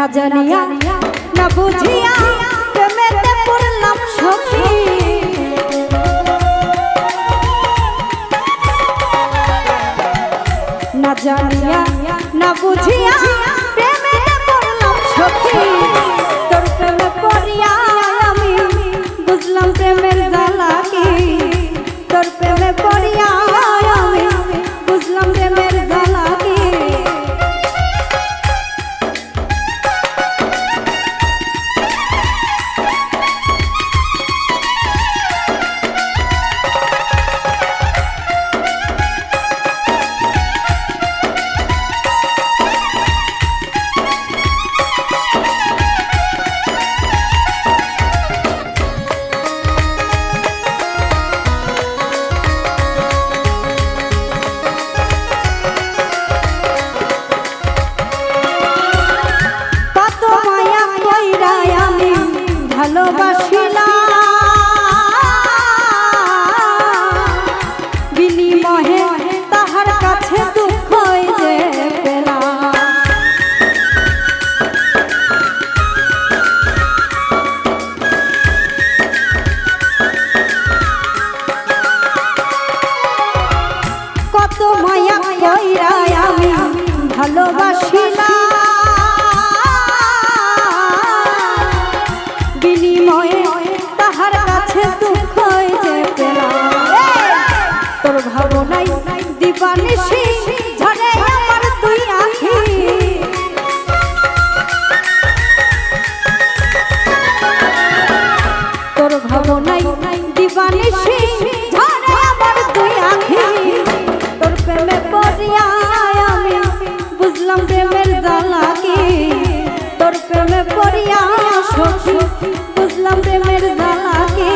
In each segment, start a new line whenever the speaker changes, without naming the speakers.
জানিয়া না বুঝিয়া প্রেমেতে পড়লাম সখী না জানিয়া না বুঝিয়া প্রেমেতে পড়লাম সখী তোর প্রেমে পড়িয়া আমি বুঝলাম প্রেমের জ্বালা কি তোর প্রেমে পড়িয়া আমি বুঝলাম প্রেমের জ্বালা কি বিনিময়ে তাহার কাছে দুঃখ যে পেলাম কত মায়া কইরা আমি ভালোবাসিলাম বিনিময়ে তাহার কাছে দুঃখ যে পেলাম তোর ভাবনাই দিবানিশি ঝরে আমার দুই আঁখি তোর ভাবনাই দিবানিশি ঝরে আমার দুই আঁখি তোর প্রেমে পড়িয়া আমি বুঝলাম প্রেমের জ্বালা কি তোর প্রেমে পড়িয়া সখী বুঝলাম প্রেমের জ্বালা কি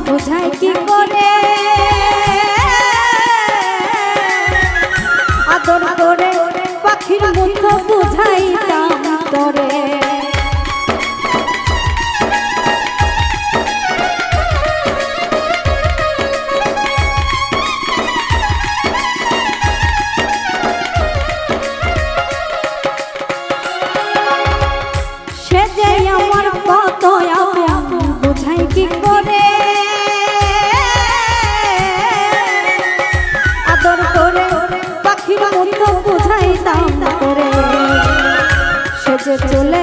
বুঝাই কি করে আদর করে পাখির মতো বুঝাইতাম তোরে সে যে আমার কত আপন বুঝাই কি করে পাখির মতো বুঝাইতাম করে সে যে চলে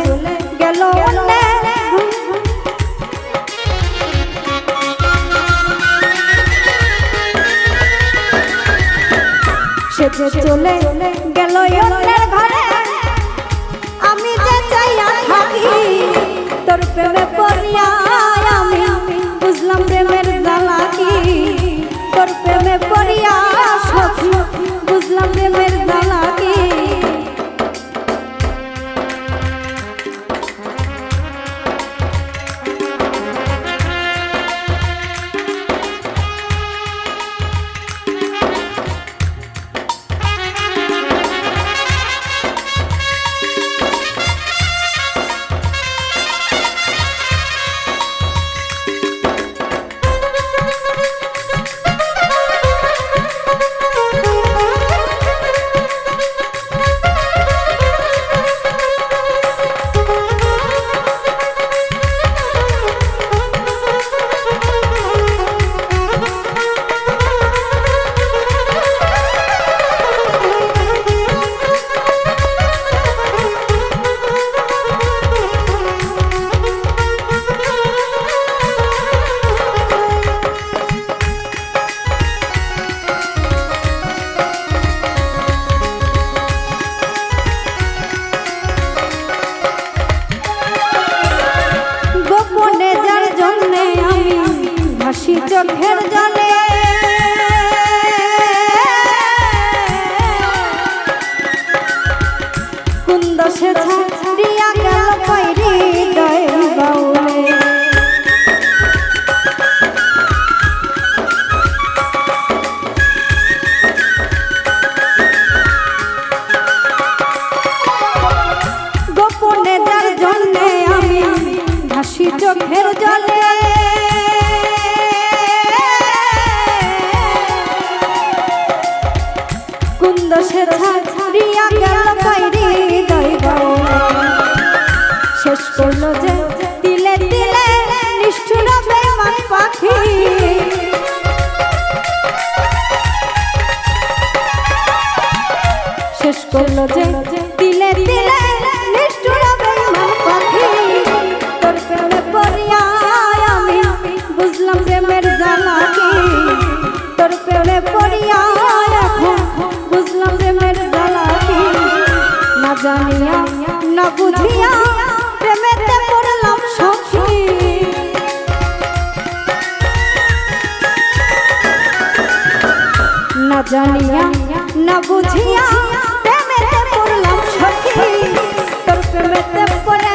গেল সে যে চলে গেল অন্যের ঘরে আমি যে চাইয়া থাকি তোর প্রেমে পড়িয়া আমি বুঝলাম প্রেমের জ্বালা কি তোর প্রেমে পড়িয়া সখী বুঝলাম প্রেমের জ্বালা কি চোখের জলে সে ছাড়িয়া গেল কইরি দয় বাউলে গোপনে তার জন্যে আমি ভাসি চোখের জলে কুন্দ সে ছাড়িয়া গেল কইরি দয় বাউলে শেষ করলো যে দিলে দিলে নিষ্ঠুর বেঈমান পাখি শেষ করলো যে দিলে দিলে নিষ্ঠুর বেঈমান পাখি তোর প্রেমে পড়িয়া আমি বুঝলাম যে মের জ্বালা কি তোর প্রেমে পড়িয়া এখন বুঝলাম যে মের জ্বালা কি না জানিয়া না বুঝিয়া প্রেমেতে পড়লাম সখী না জানিয়া না বুঝিয়া প্রেমেতে পড়লাম সখী তোর প্রেমেতে পড়ে